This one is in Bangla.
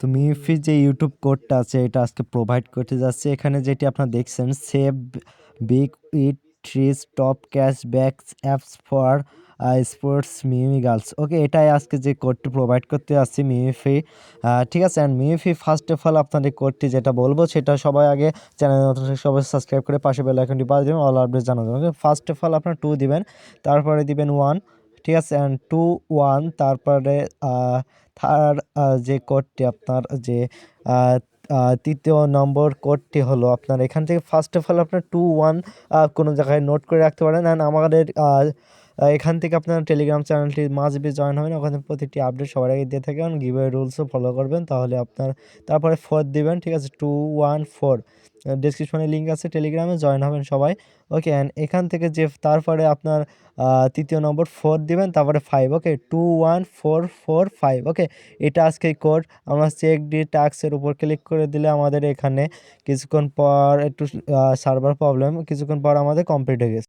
তো মিউফি যে ইউটিউব কোডটা আছে এটা আজকে প্রোভাইড করতে যাচ্ছে। এখানে যেটি আপনারা দেখছেন save big it trees top cashback apps for sports মিমি গার্লস। ওকে, এটাই আজকে যে কোডটি প্রোভাইড করতে যাচ্ছি মিউফি। ঠিক আছে, অ্যান্ড মিউফি ফার্স্ট অফ অল আপনাদের কোডটি যেটা বলবো সেটা সবাই আগে চ্যানেল নতুন সবাই সাবস্ক্রাইব করে পাশে বেল আইকনটি বাজিয়ে দেবেন, অল আপডেট জানা দেবেন। ওকে, ফার্স্ট অফ অল আপনার 2 দিবেন, তারপরে দিবেন 1। ঠিক আছে, অ্যান্ড 2 1 তারপরে থার্ড যে কোডটি আপনার যে তৃতীয় নম্বর কোডটি হলো আপনার এখান থেকে ফার্স্ট অফ অল আপনার 2 1 কোনো জায়গায় নোট করে রাখতে পারেন। অ্যান্ড আমাদের এখান থেকে আপনার টেলিগ্রাম চ্যানেলটি মাস্ট বি জয়েন হবেন, ওখানে প্রতিটি আপডেট সবার আগে দিয়ে থাকেন, গিভওয়ে রুলসও ফলো করবেন, তাহলে আপনার তারপরে 4 দিবেন। ঠিক আছে, 2 1 4 ডিসক্রিপশনে লিঙ্ক আছে, টেলিগ্রামে জয়েন হবেন সবাই। ওকে, অ্যান্ড এখান থেকে যে তারপরে আপনার তৃতীয় নম্বর 4 দিবেন, তারপরে 5। ওকে, 2 1 4 4 5। ওকে, এটা আজকে কোড। আমরা চেক ডি টাস্কের উপর ক্লিক করে দিলে আমাদের এখানে কিছুক্ষণ পর একটু সার্ভার প্রবলেম, কিছুক্ষণ পর আমাদের কমপ্লিট হয়ে গেছে।